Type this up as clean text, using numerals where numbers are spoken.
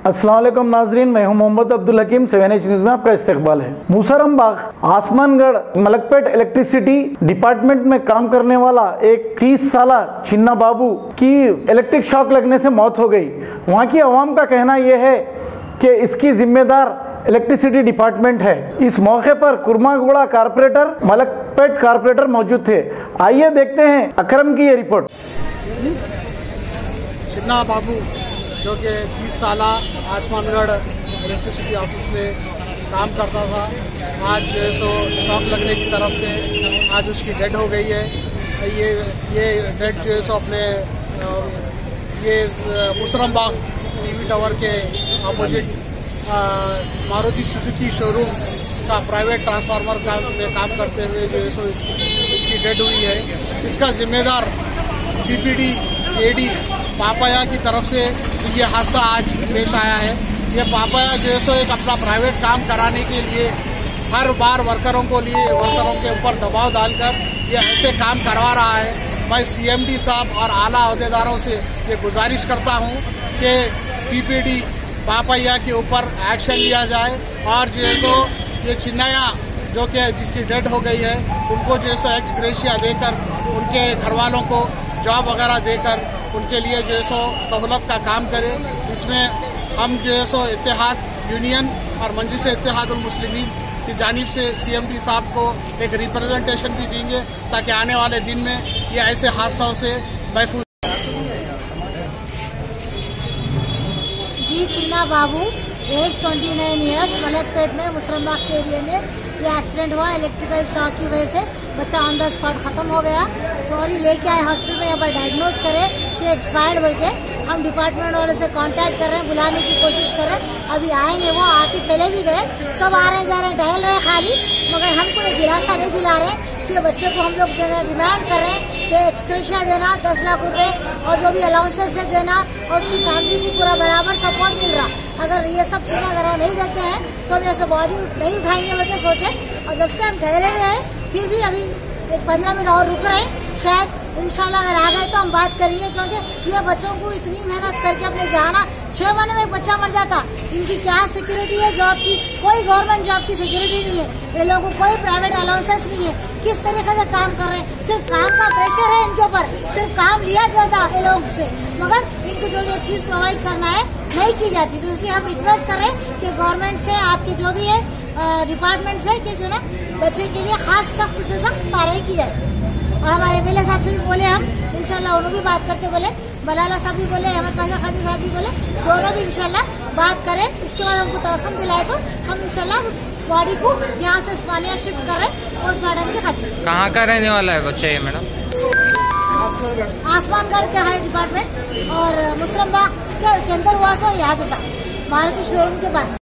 अस्सलाम वालेकुम नाजरीन, मैं हूं मोहम्मद अब्दुल हकीम। 7H न्यूज़ में आपका इस्तकबाल है। मूसरम बाग, आसमानगढ़, मलकपेट इलेक्ट्रिसिटी डिपार्टमेंट में काम करने वाला एक 30 साला चिन्ना बाबू की इलेक्ट्रिक शॉक लगने से मौत हो गई। वहां की आवाम का कहना यह है कि इसकी जिम्मेदार इलेक्ट्रिसिटी डिपार्टमेंट है। इस मौके पर कुरमागुड़ा कारपोरेटर, मलकपेट कारपोरेटर मौजूद थे। आइए देखते हैं अकरम की ये रिपोर्ट। चिन्ना बाबू जो कि 30 साल आसमानगढ़ इलेक्ट्रिसिटी ऑफिस में काम करता था, आज जो है सो शॉक लगने की तरफ से आज उसकी डेथ हो गई है। ये डेथ जो है सो अपने ये मुसरम बाग टीवी टावर के अपोजिट मारुति सुजुकी शोरूम का प्राइवेट ट्रांसफार्मर में काम करते हुए जो है सो इसकी डेथ हुई है। इसका जिम्मेदार सीपीडी एडी पापाया की तरफ से ये हादसा आज पेश आया है। ये पापाया जो है सो एक अपना प्राइवेट काम कराने के लिए हर बार वर्करों के ऊपर दबाव डालकर ये ऐसे काम करवा रहा है। मैं सीएमडी साहब और आला अहदेदारों से ये गुजारिश करता हूँ कि सीपीडी पापाया के ऊपर एक्शन लिया जाए और जो है सो ये चिन्नैया जो कि जिसकी डेथ हो गई है उनको जो है सो एक्स ग्रेशिया देकर उनके घर वालों को जॉब वगैरह देकर उनके लिए जो है सो सहूलत का काम करे। इसमें हम जो है सो इत्तेहाद यूनियन और मंजिल इत्तेहाद उल मुस्लिमीन की जानिब से सीएमडी साहब को एक रिप्रेजेंटेशन भी देंगे ताकि आने वाले दिन में ये ऐसे हादसों से महफूज। जी, चिन्ना बाबू, एज 29 ईयर्स, मलकपेट में मुसरम बाग के एरिया में ये एक्सीडेंट हुआ। इलेक्ट्रिकल शॉक की वजह से बच्चा ऑन द स्पॉट खत्म हो गया। फौरी लेके आए हॉस्पिटल में, यहाँ पर डायग्नोज करे कि एक्सपायर्ड बोल के। हम डिपार्टमेंट वाले से कांटेक्ट कर रहे हैं, बुलाने की कोशिश कर रहे हैं। अभी आएंगे, वो आके चले भी गए। सब आ रहे जा रहे हैं, टहल रहे खाली, मगर हमको एक दिलासा नहीं दिला रहे कि बच्चे को हम लोग डिमांड कर रहे हैं कि एक्सक्रेशिया देना 10 लाख रुपए और जो भी अलाउंसेस से देना और उसकी फैमिली को पूरा बराबर सपोर्ट मिल रहा। अगर ये सब चीजें अगर हम नहीं देते हैं तो हम ऐसे बॉडी नहीं उठाएंगे बच्चे सोचे। और जब से हम ठहरे हुए हैं फिर भी अभी एक 15 मिनट और रुक रहे हैं। शायद इंशाल्लाह अगर आ गए तो हम बात करेंगे, क्योंकि ये बच्चों को इतनी मेहनत करके अपने जाना, 6 महीने में एक बच्चा मर जाता। इनकी क्या सिक्योरिटी है जॉब की? कोई गवर्नमेंट जॉब की सिक्योरिटी नहीं है। ये लोगों को कोई प्राइवेट अलाउंसेस नहीं है। किस तरीके से काम कर रहे हैं? सिर्फ काम का प्रेशर है इनके ऊपर, सिर्फ काम लिया जाता है लोग से, मगर इनको जो ये चीज प्रोवाइड करना है नहीं की जाती। तो इसलिए हम रिक्वेस्ट कर रहे हैं कि गवर्नमेंट से, आपके जो भी है डिपार्टमेंट से, कि जो ना बच्चे के लिए खास सख्त से सख्त कार्रवाई की जाए। और हमारे एमएलए साहब से भी बोले हम, इंशाल्लाह उन्होंने भी बात करते बोले, बलाला साहब भी बोले, अहमद पाशा खादी साहब भी बोले, दोनों भी इंशाल्लाह बात करें। उसके बाद हमको तहखम दिलाए तो हम इंशाल्लाह बॉडी को यहाँ से उस्मानिया शिफ्ट करें पोस्टमार्टम के खातिर। कहाँ का रहने वाला है बच्चा ये मैडम? आसमानगढ़ का है डिपार्टमेंट और मुसरम बाग के अंदर हुआ सो याद था, मारुति शोरूम के पास।